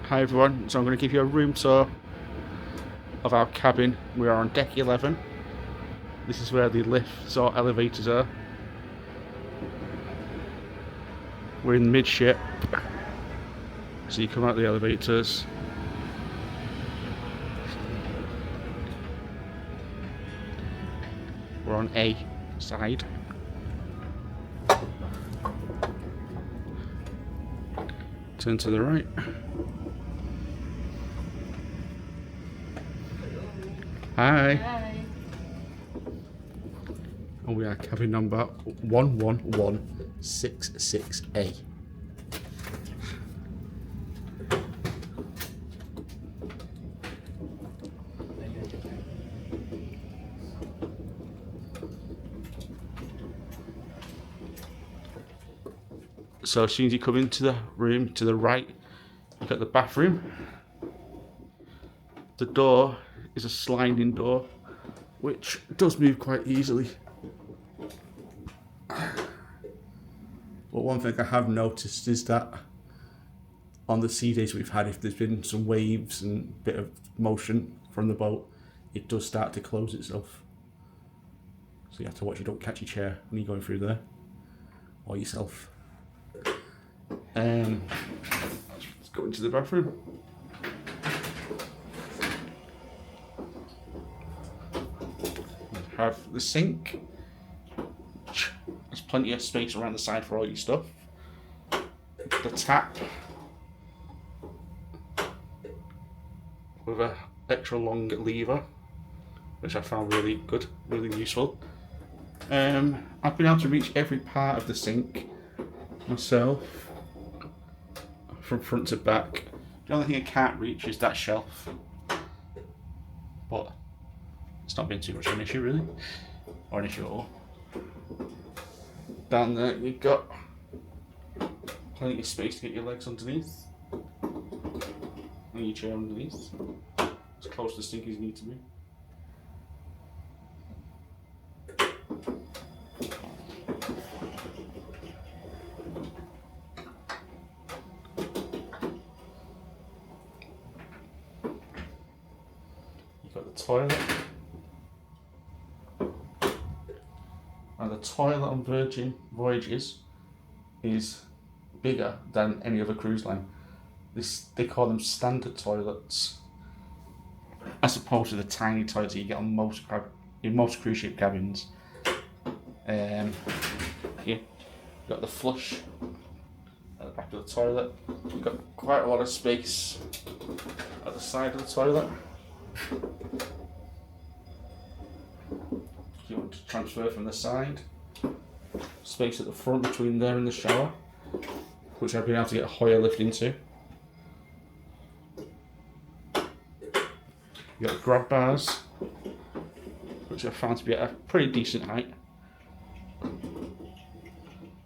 Hi everyone, so I'm going to give you a room tour of our cabin. We are on deck 11. This is where the lifts or elevators are. We're in midship, so you come out the elevators. We're on A side. Turn to the right. Hi. Hi. And we are cabin number 11166A. So as soon as you come into the room to the right, you've got the bathroom. The door is a sliding door, which does move quite easily. But one thing I have noticed is that on the sea days we've had, if there's been some waves and a bit of motion from the boat, it does start to close itself. So you have to watch you don't catch your chair when you're going through there, or yourself. Let's go into the bathroom. We have the sink. There's plenty of space around the side for all your stuff. The tap with a extra long lever, which I found really good, really useful. I've been able to reach every part of the sink myself, from front to back. The only thing I can't reach is that shelf, but it's not been too much of an issue really, or an issue at all. Down there you've got plenty of space to get your legs underneath, and your chair underneath, as close to the sink as you need to be. You've got the toilet. And the toilet on Virgin Voyages is bigger than any other cruise line. They call them standard toilets, as opposed to the tiny toilets that you get on most cruise ship cabins. Here, you've got the flush at the back of the toilet. You've got quite a lot of space at the side of the toilet. If you want to transfer from the side, space at the front between there and the shower, which I've been able to get a Hoyer lift into. You've got grab bars, which I found to be at a pretty decent height.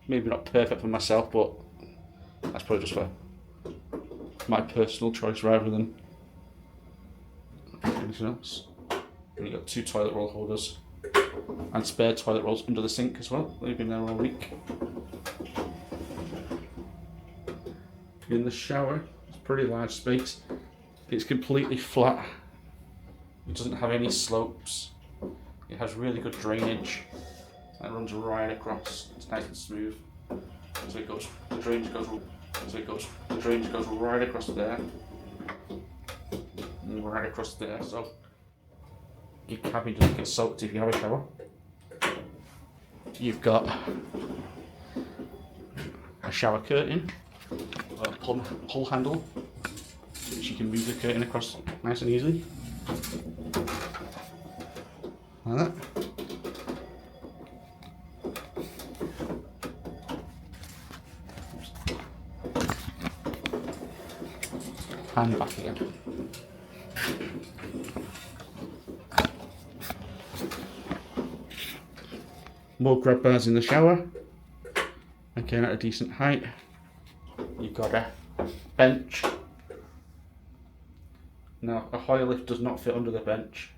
Maybe not perfect for myself, but that's probably just for my personal choice rather than anything else. And you've got 2 toilet roll holders and spare toilet rolls under the sink as well. They've been there all week. In the shower, it's a pretty large space. It's completely flat. It doesn't have any slopes. It has really good drainage. It runs right across. It's nice and smooth. So the drainage goes right across there. And right across there. So your cabin doesn't get soaked if you have a shower. You've got a shower curtain, a pull handle, which you can move the curtain across nice and easily. Like that. And back again. More grab bars in the shower. Again at a decent height. You've got a bench. Now a Hoyer lift does not fit under the bench.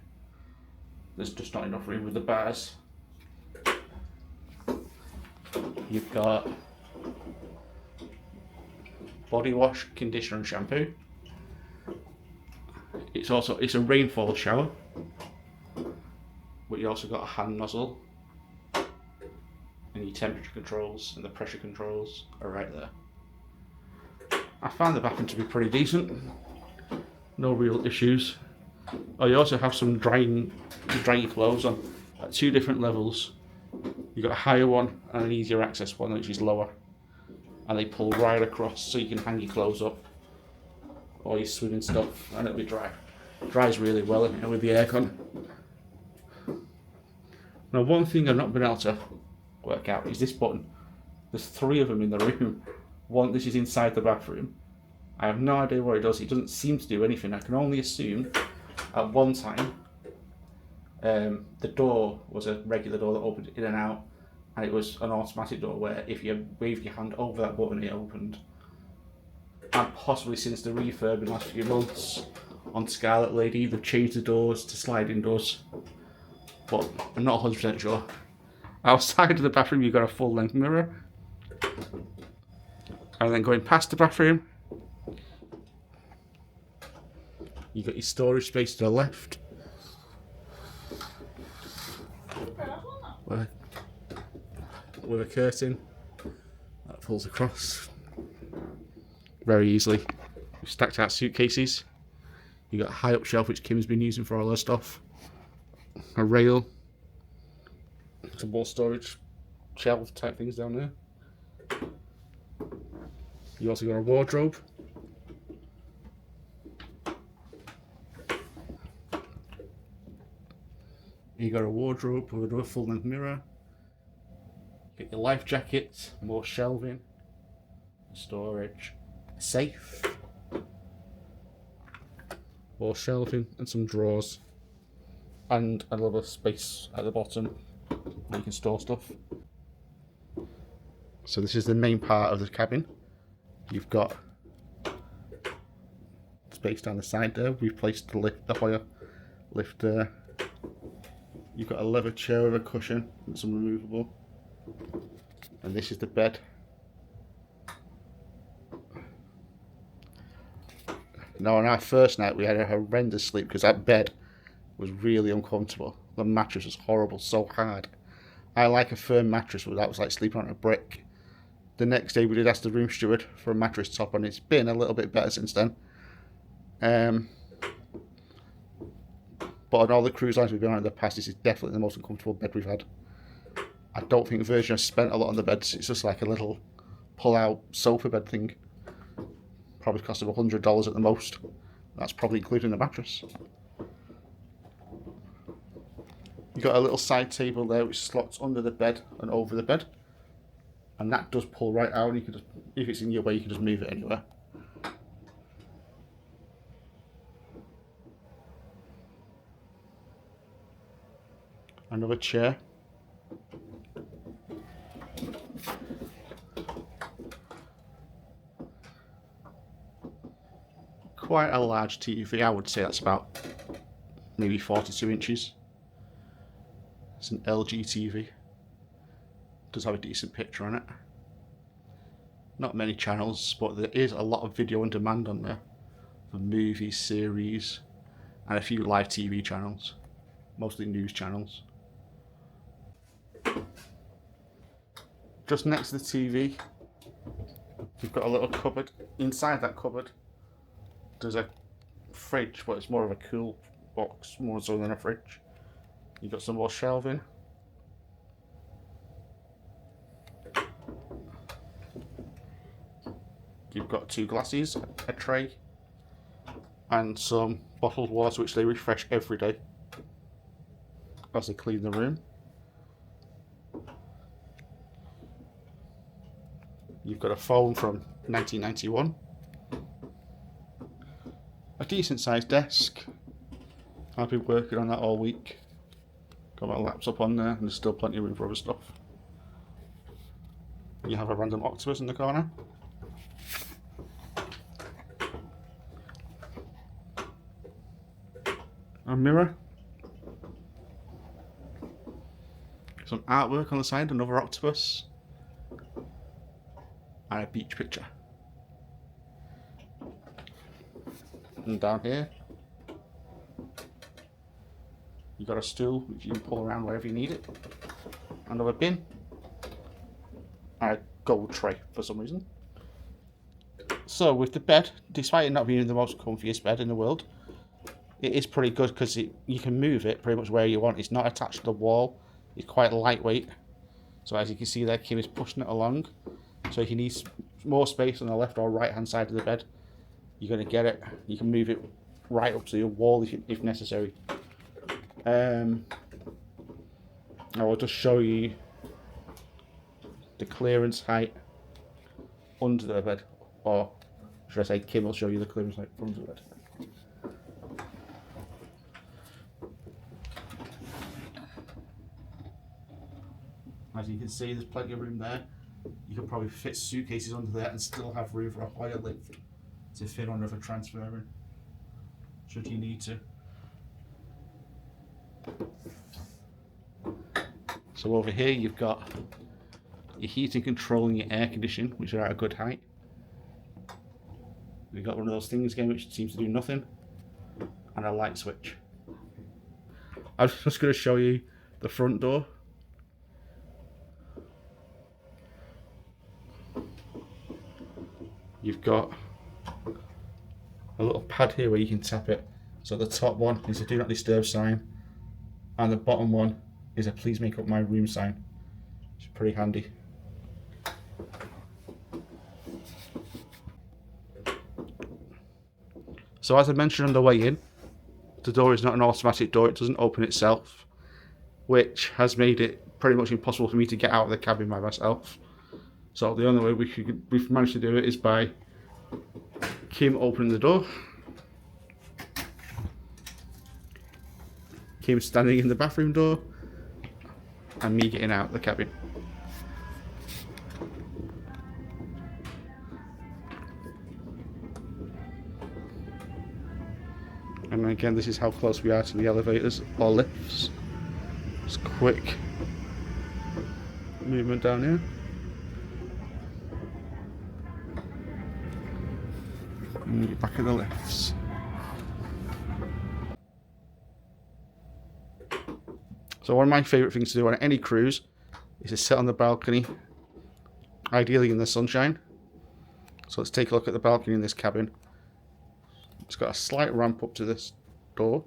There's just not enough room with the bars. You've got body wash, conditioner and shampoo. It's a rainfall shower, but you also got a hand nozzle, and your temperature controls and the pressure controls are right there. I found the bathroom to be pretty decent. No real issues. Oh, you also have some drying clothes on at 2 different levels. You've got a higher one and an easier access one, which is lower. And they pull right across so you can hang your clothes up or your swimming stuff and it'll be dry. It dries really well with the aircon. Now, one thing I've not been able to work out is this button. There's 3 of them in the room. One, this is inside the bathroom. I have no idea what it does. It doesn't seem to do anything. I can only assume at one time the door was a regular door that opened in and out, and it was an automatic door where if you waved your hand over that button it opened. And possibly since the refurb in the last few months on Scarlet Lady they've changed the doors to sliding doors, but I'm not 100% sure. Outside of the bathroom you've got a full length mirror, and then going past the bathroom you've got your storage space to the left with a curtain that pulls across very easily. We've stacked out suitcases. You've got a high up shelf which Kim's been using for all her stuff, a rail, some more storage shelf type things down there. You also got a wardrobe. You got a wardrobe with another full length mirror. You get your life jackets, more shelving, storage, a safe, more shelving and some drawers, and a little space at the bottom where you can store stuff. So this is the main part of the cabin. You've got space down the side there. We've placed the lift, the Hoyer lift there. You've got a leather chair with a cushion and some removable. And this is the bed. Now on our first night we had a horrendous sleep because that bed was really uncomfortable. The mattress was horrible, so hard. I like a firm mattress, but that was like sleeping on a brick. The next day we did ask the room steward for a mattress top, and it's been a little bit better since then. But on all the cruise lines we've been on in the past, this is definitely the most uncomfortable bed we've had. I don't think Virgin has spent a lot on the beds. It's just like a little pull-out sofa bed thing. Probably cost them $100 at the most. That's probably including the mattress. You've got a little side table there which slots under the bed and over the bed. And that does pull right out. You can just, if it's in your way, you can just move it anywhere. Another chair. Quite a large TV. I would say that's about maybe 42 inches. It's an LG TV. Does have a decent picture on it. Not many channels, but there is a lot of video on demand on there for movies, series, and a few live TV channels, mostly news channels. Just next to the TV, you've got a little cupboard. Inside that cupboard, there's a fridge, but it's more of a cool box, more so than a fridge. You've got some more shelving. You've got 2 glasses, a tray, and some bottled water which they refresh every day as they clean the room. You've got a phone from 1991. A decent sized desk. I've been working on that all week. Got my laptop on there and there's still plenty of room for other stuff. You have a random octopus in the corner. A mirror. Some artwork on the side, another octopus. And a beach picture. And down here, got a stool which you can pull around wherever you need it. Another bin. And a gold tray for some reason. So with the bed, despite it not being the most comfiest bed in the world, it is pretty good because you can move it pretty much where you want. It's not attached to the wall. It's quite lightweight. So as you can see there, Kim is pushing it along. So if you need more space on the left or right hand side of the bed, you're going to get it. You can move it right up to your wall if necessary. I will just show you the clearance height under the bed, or should I say Kim will show you the clearance height under the bed. As you can see, there's plenty of room there. You could probably fit suitcases under there and still have room for a higher lift to fit under for transferring, should you need to. So over here you've got your heating control and your air conditioning, which are at a good height. We've got one of those things again which seems to do nothing, and a light switch. I was just going to show you the front door. You've got a little pad here where you can tap it. So the top one is a do not disturb sign, and the bottom one is a please make up my room sign. It's pretty handy. So as I mentioned on the way in, the door is not an automatic door, it doesn't open itself, which has made it pretty much impossible for me to get out of the cabin by myself. So the only way we've managed to do it is by Kim opening the door, Kim standing in the bathroom door, and me getting out of the cabin. And again, this is how close we are to the elevators or lifts. Just quick movement down here. And get back at the lifts. So one of my favourite things to do on any cruise is to sit on the balcony, ideally in the sunshine. So let's take a look at the balcony in this cabin. It's got a slight ramp up to this door.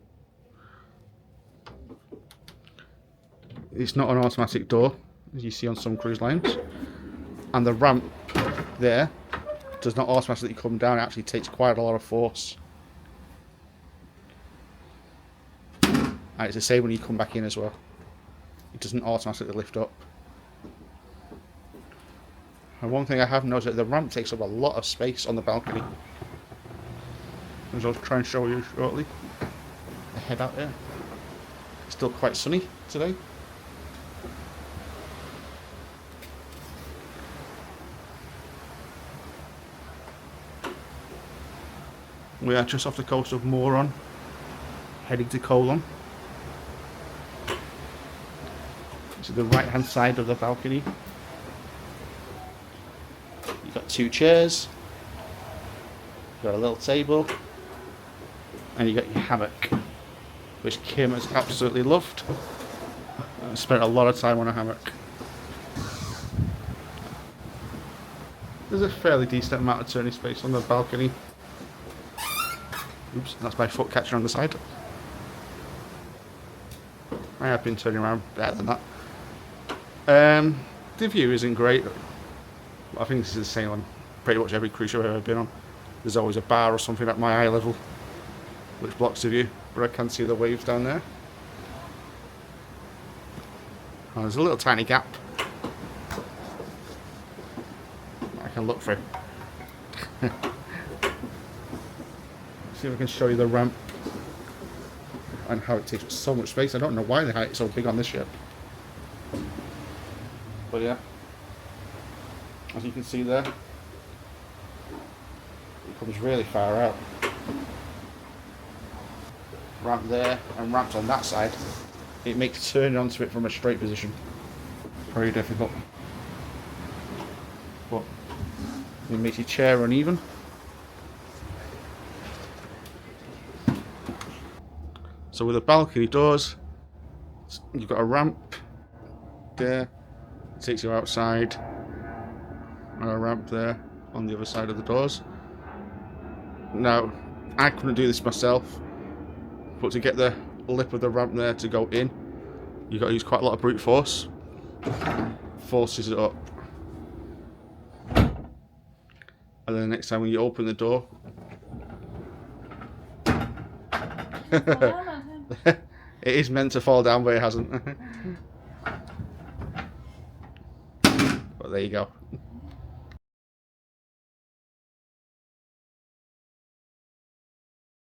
It's not an automatic door, as you see on some cruise lines. And the ramp there does not automatically come down, it actually takes quite a lot of force. And it's the same when you come back in as well. It doesn't automatically lift up. And one thing I have noticed is that the ramp takes up a lot of space on the balcony. As I'll try and show you shortly. The head out there. It's still quite sunny today. We are just off the coast of Moron, heading to Colon. To the right hand side of the balcony. You've got two chairs, you've got a little table, and you got your hammock, which Kim has absolutely loved. I spent a lot of time on a hammock. There's a fairly decent amount of turning space on the balcony. Oops, that's my foot catching on the side. I have been turning around better than that. The view isn't great. I think this is the same on pretty much every cruise ship I've ever been on. There's always a bar or something at my eye level which blocks the view, but I can see the waves down there. Oh, there's a little tiny gap I can look through. See if I can show you the ramp and how it takes up so much space. I don't know why they had it so big on this ship. But yeah, as you can see there, it comes really far out. Ramp there and ramps on that side. It makes turning onto it from a straight position very difficult. But it makes your chair uneven. So with the balcony doors, You've got a ramp there, takes you outside, and a ramp there on the other side of the doors. Now, I couldn't do this myself, but to get the lip of the ramp there to go in, you've got to use quite a lot of brute force. Forces it up. And then next time when you open the door, it is meant to fall down, but it hasn't. But there you go.